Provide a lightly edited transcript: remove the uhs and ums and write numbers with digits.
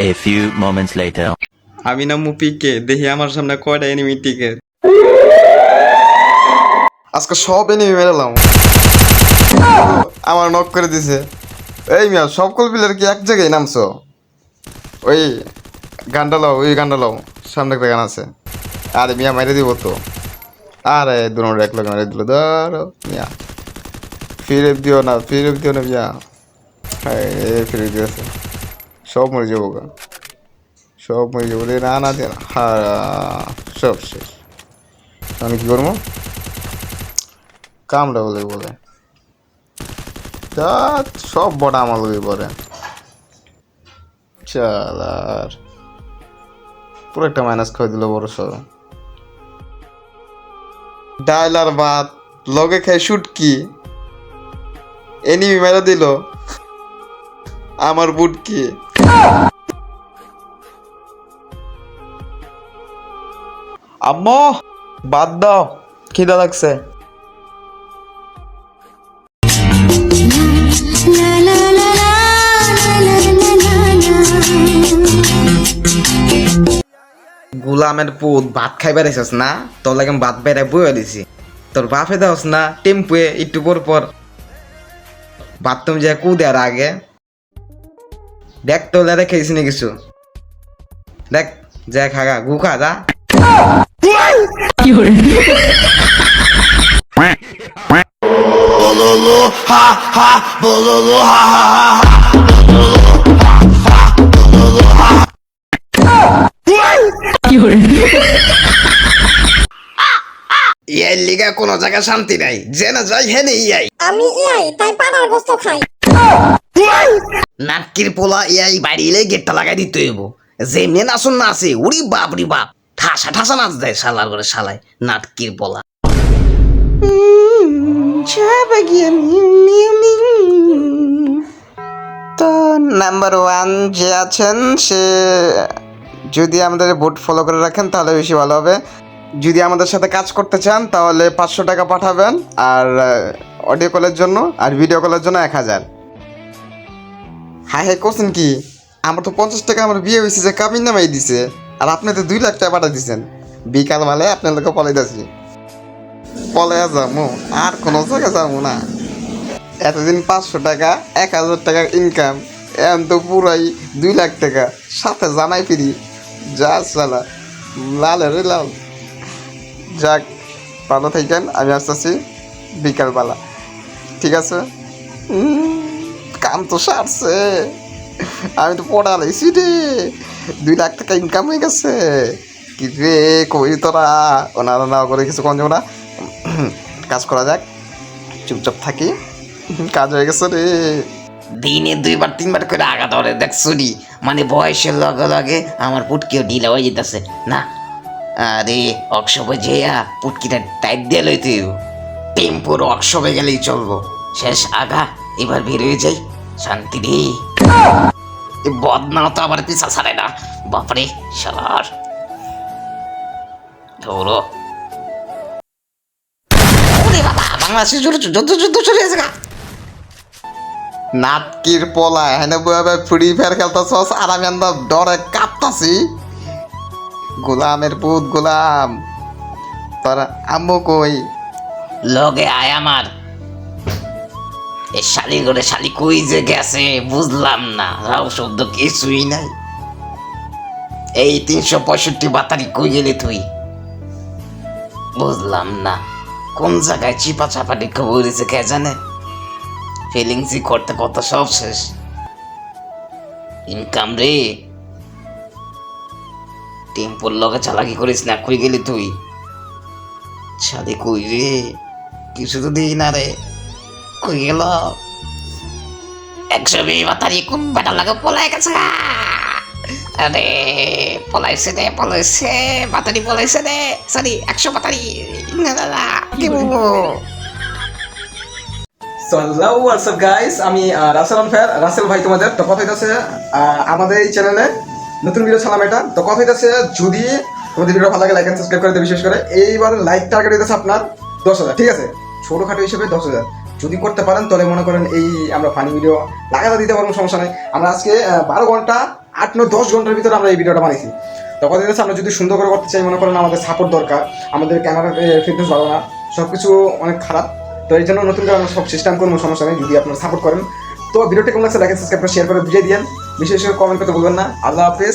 A few moments later. আমি না মুপিকে দেখি আমার সামনে কয়টা এনিমি টিকে আজকে সব এনিমি মেরেলাম আমার নক করে দিছে এই মিয়া সব কলপিলার কি এক জায়গায় নামছো ওই গানটা লাও সামনে একটা গান আছে আরে মিয়া মেরে দিব তো আরে দুনো এক লোক মেরে দিল ধরো মিয়া ফিরে দিও না মিয়া ফিরে দিয়েছে সব মরে যাবো গা সব মরে যাবো রে না দে না সব শেষ আমি কি করবো কামড়া বলে সব বড় আমার লগে পরে চাল আর পুরো একটা মাইনাস খাই দিল বড় সর ডাইল আর ভাত লগে খাই শুটকি এনিমি মেরে দিল আমার বুটকি আম্মা বাদ দাও খিদা লাগছে গুলামের পুত ভাত খাইবার এসেছ না তোর লাগে ভাত বেড়ে বয়ে দিছি তোর বাপে দাওস না টেম্পুয়ে একটু পর বাথরুম যায় কু দেওয়ার আগে দেখ তো রেখেছিস না কিছু দেখ যা খাগা গু খা যা ইয়ার লিগা কোন জায়গা শান্তি নাই যে না যাই হেনে ইয়াই আমি ইয়াই তাই পাড়ার গোস্ত খাই নাটকির পোলা ইয়াই বাড়িলে গেটটা লাগাই দিতে হইব যেমনি নাচুন না আছে উড়ি বাপ রে বাপ ঠাসা নাচ দেয় শালার করে শালায় নাটকির পোলা তো নাম্বার 1 যে আছেন সে যদি আমাদের বোট ফলো করে রাখেন তাহলে বেশি ভালো হবে যদি আমাদের সাথে কাজ করতে চান তাহলে 500 টাকা পাঠাবেন আর অডিও কলের জন্য আর ভিডিও কলের জন্য 1000 হ্যাঁ করছেন কি আমার তো 50 টাকা আমার বিয়ে হয়েছে যে কামিন নামাই দিছে আর আপনি তো 2 লাখ টাকা পাঠা দিচ্ছেন বিকাল বেলায় আপনার লোক পলাইতেছি পলে যাবো আর কোনো জায়গায় যাবো না এতদিন 500 টাকা 1000 টাকার ইনকাম এখন তো পুরাই 2 লাখ টাকা সাথে জানাই ফিরি যা চালা লাল রে লাল যাক ভালো থাকেন আমি আসতেছি বিকালবেলা ঠিক আছে কাম তো সারছে আমি তো পড়ালাইছি রে 2 লাখ টাকা ইনকাম হয়ে গেছে কি রে কই তোরা ওনারা না করে কিছু কম যাবো না কাজ করা যাক চুপচাপ থাকি কাজ হয়ে গেছে রে দিনে 2বার 3বার করে আগা ধরে দেখছুনি মানে বয়সের লগে লগে আমার পুটকিও ঢিলা হয়ে যেতেছে না আরে অক্সবে যেয়া পুটকিটা টাইট দিয়ে লইতে টেম্পোর অক্সবে গেলেই চলবো শেষ আগা এবার বের হয়ে যাই শান্তি রে বদনাও তো আবার পিছা ছাড়ে না বাপরে শালার ধরো বাংলাদেশের যুদ্ধ চলে গেছে গা নাটকির পলা হেনে বয়ে ফ্রি ফায়ার খেলতেছস আর আমি আন্দা ডরে কাঁপতাছি গোলামের পুত গোলাম তোর আম্মু কই লগে আয় আমার এ শালি করে শালি কই যে গেছে বুঝলাম না রাও শব্দ কিছুই নাই এই 365 বাতারি কই গেলে তুই বুঝলাম না কোন জায়গায় চিপা চাপাটি খবর হয়েছে কে জানে ফিলিংসই করতে কত সব শেষ ইনকাম রে টেম্পোর লগে চালাকি করিস না কই গেলি তুই শালি কই রে কিছু তো দিই না রে কই গেল 120 বাতারি কোন বেটা লাগে পলাই গেছে আরে পলাইছে বাতারি পলাইছে রে সরি 100 বাতারি না দাদা কি বলবো সো হ্যালো হোয়াটসঅ্যাপ গাইস আমি রাসেল ভাই তোমাদের তো কথা হইতাছে আমাদের এই চ্যানেলে নতুন ভিডিও ছাড়লাম এটা তো কথা হইতাছে যদি তোমাদের ভিডিও ভালো লাগে লাইক এন্ড সাবস্ক্রাইব করে দিও বিশেষ করে এইবার লাইক টার্গেট হইতাছে আপনার 10,000 ঠিক আছে ছোটখাটো হিসেবে 10,000 যদি করতে পারেন তাহলে মনে করেন এই আমরা ফানি ভিডিও লাগাতে দিতে পারবো সমস্যা নেই আমরা আজকে 12 ঘন্টা 8-9-10 ঘন্টার ভিতরে আমরা এই ভিডিওটা বানিয়েছি। তো কথা হচ্ছে আমরা যদি সুন্দর করে করতে চাই, মনে করেন আমাদের সাপোর্ট দরকার, আমাদের ক্যামেরার ফিটনেস ভালো না, সব কিছু অনেক খারাপ। তো এই জন্য নতুন করে আমরা সব সিস্টেম করবো, সমস্যা নেই যদি আপনারা সাপোর্ট করেন। তো ভিডিওটা কেমন লাগছে, লাইক সাবস্ক্রাইব করে শেয়ার করে বুঝিয়ে দিন, বিশেষ করে কমেন্ট করতে বলবেন না। আল্লাহ হাফেজ।